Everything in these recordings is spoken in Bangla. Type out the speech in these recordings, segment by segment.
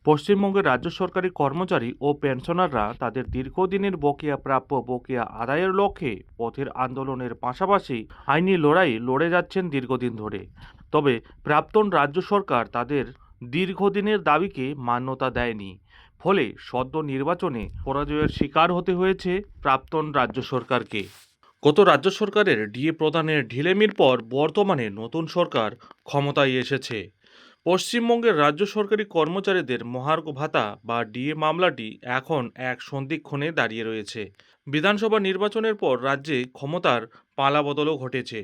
পশ্চিমবঙ্গের রাজ্য সরকারি কর্মচারী ও পেনশনাররা তাদের দীর্ঘদিনের বকেয়া প্রাপ্য বকেয়া আদায়ের লক্ষ্যে পথের আন্দোলনের পাশাপাশি আইনি লড়াই লড়ে যাচ্ছেন দীর্ঘদিন ধরে। তবে প্রাক্তন রাজ্য সরকার তাদের দীর্ঘদিনের দাবিকে মান্যতা দেয়নি। ফলে সদ্য নির্বাচনে পরাজয়ের শিকার হতে হয়েছে প্রাক্তন রাজ্য সরকারকে। গত রাজ্য সরকারের ডিএ প্রদানের ঢিলেমির পর বর্তমানে নতুন সরকার ক্ষমতায় এসেছে। পশ্চিমবঙ্গের রাজ্য সরকারি কর্মচারীদের মহার্ঘ ভাতা বা ডিএ মামলাটি এখন এক সন্ধিক্ষণে দাঁড়িয়ে রয়েছে। বিধানসভা নির্বাচনের পর রাজ্যে ক্ষমতার পালাবদলও ঘটেছে।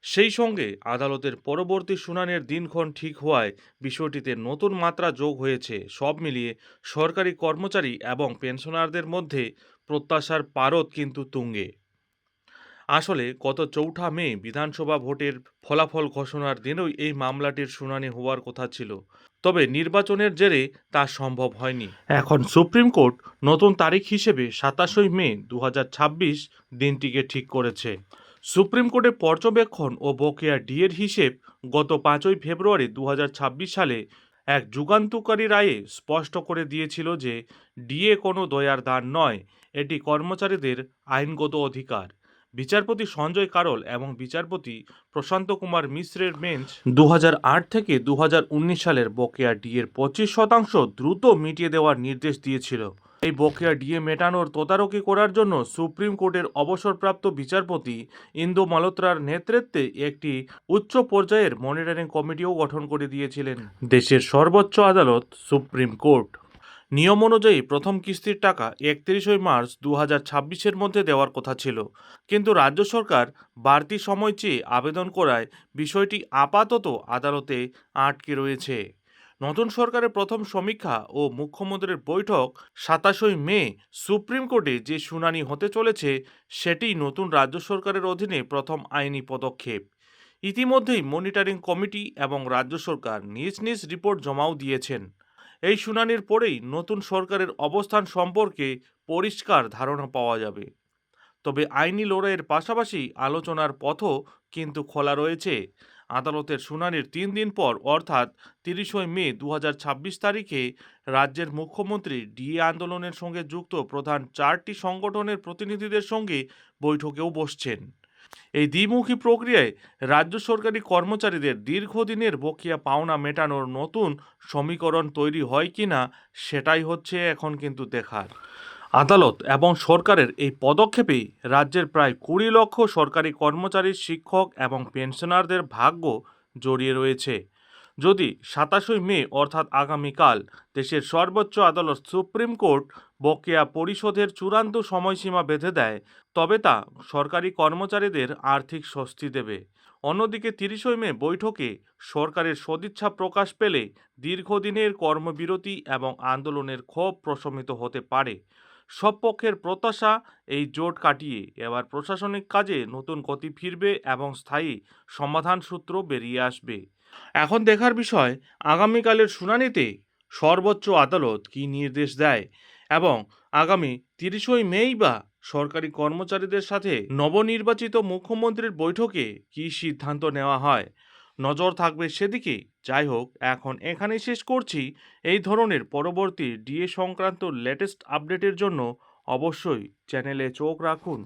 সেই সঙ্গে আদালতের পরবর্তী শুনানির দিনক্ষণ ঠিক হওয়ায় বিষয়টিতে নতুন মাত্রা যোগ হয়েছে। সব মিলিয়ে সরকারি কর্মচারী এবং পেনশনারদের মধ্যে প্রত্যাশার পারদ কিন্তু তুঙ্গে। আসলে গত ৪ঠা মে বিধানসভা ভোটের ফলাফল ঘোষণার দিনই এই মামলাটির শুনানি হওয়ার কথা ছিল। তবে নির্বাচনের জেরে তা সম্ভব হয়নি। এখন সুপ্রিম কোর্ট নতুন তারিখ হিসেবে ২৭শে মে ২০২৬ দিনটিকে ঠিক করেছে। সুপ্রিম কোর্টের পর্যবেক্ষণ ও বকেয়া ডিএর হিসেব গত ৫ই ফেব্রুয়ারি ২০২৬ সালে এক যুগান্তকারী রায়ে স্পষ্ট করে দিয়েছিল যে ডিএ কোনো দয়ার দান নয়, এটি কর্মচারীদের আইনগত অধিকার। বিচারপতি সঞ্জয় কারোল এবং বিচারপতি প্রশান্ত কুমার মিশ্রের বেঞ্চ ২০০৮ থেকে ২০১৯ সালের বকেয়া ডিএর ২৫% দ্রুত মিটিয়ে দেওয়ার নির্দেশ দিয়েছিল। এই বকেয়া ডিএ মেটানোর তদারকি করার জন্য সুপ্রিম কোর্টের অবসরপ্রাপ্ত বিচারপতি ইন্দু মালহোত্রার নেতৃত্বে একটি উচ্চ পর্যায়ের মনিটরিং কমিটিও গঠন করে দিয়েছিলেন দেশের সর্বোচ্চ আদালত সুপ্রিম কোর্ট। নিয়ম অনুযায়ী প্রথম কিস্তির টাকা ৩১শে মার্চ ২০২৬-এর মধ্যে দেওয়ার কথা ছিল, কিন্তু রাজ্য সরকার বাড়তি সময় চেয়ে আবেদন করায় বিষয়টি আপাতত আদালতে আটকে রয়েছে। নতুন সরকারের প্রথম সমীক্ষা ও মুখ্যমন্ত্রীর বৈঠক ২৭শে মে সুপ্রিম কোর্টে যে শুনানি হতে চলেছে সেটিই নতুন রাজ্য সরকারের অধীনে প্রথম আইনি পদক্ষেপ। ইতিমধ্যেই মনিটরিং কমিটি এবং রাজ্য সরকার নিজ নিজ রিপোর্ট জমাও দিয়েছেন। এই শুনানির পরেই নতুন সরকারের অবস্থান সম্পর্কে পরিষ্কার ধারণা পাওয়া যাবে। তবে আইনি লড়াইয়ের পাশাপাশি আলোচনার পথও কিন্তু খোলা রয়েছে। আদালতের শুনানির ৩ দিন পর অর্থাৎ ৩০শে মে ২০২৬ তারিখে রাজ্যের মুখ্যমন্ত্রী ডিএ আন্দোলনের সঙ্গে যুক্ত প্রধান ৪টি সংগঠনের প্রতিনিধিদের সঙ্গে বৈঠকেও বসছেন। এই দ্বিমুখী প্রক্রিয়ায় রাজ্য সরকারি কর্মচারীদের দীর্ঘদিনের বকেয়া পাওনা মেটানোর নতুন সমীকরণ তৈরি হয় কিনা সেটাই হচ্ছে এখন কিন্তু দেখার। আদালত এবং সরকারের এই পদক্ষেপেই রাজ্যের প্রায় ২০ লক্ষ সরকারি কর্মচারী, শিক্ষক এবং পেনশনারদের ভাগ্য জড়িয়ে রয়েছে। যদি ২৭শে মে অর্থাৎ আগামীকাল দেশের সর্বোচ্চ আদালত সুপ্রিম কোর্ট বকেয়া পরিশোধের চূড়ান্ত সময়সীমা বেঁধে দেয়, তবে তা সরকারি কর্মচারীদের আর্থিক স্বস্তি দেবে। অন্যদিকে ৩০শে মে বৈঠকে সরকারের সদিচ্ছা প্রকাশ পেলে দীর্ঘদিনের কর্মবিরতি এবং আন্দোলনের ক্ষোভ প্রশমিত হতে পারে। সব পক্ষের প্রত্যাশা এই জোট কাটিয়ে এবার প্রশাসনিক কাজে নতুন গতি ফিরবে এবং স্থায়ী সমাধান সূত্র বেরিয়ে আসবে। এখন দেখার বিষয় আগামীকালের শুনানিতে সর্বোচ্চ আদালত কী নির্দেশ দেয় এবং আগামী ৩০শে মেই বা সরকারি কর্মচারীদের সাথে নবনির্বাচিত মুখ্যমন্ত্রীর বৈঠকে কী সিদ্ধান্ত নেওয়া হয়। নজর থাকবে সেদিকে। যাই হোক, এখন এখানেই শেষ করছি। এই ধরনের পরবর্তী ডিএ সংক্রান্ত লেটেস্ট আপডেটের জন্য অবশ্যই চ্যানেলে চোখ রাখুন।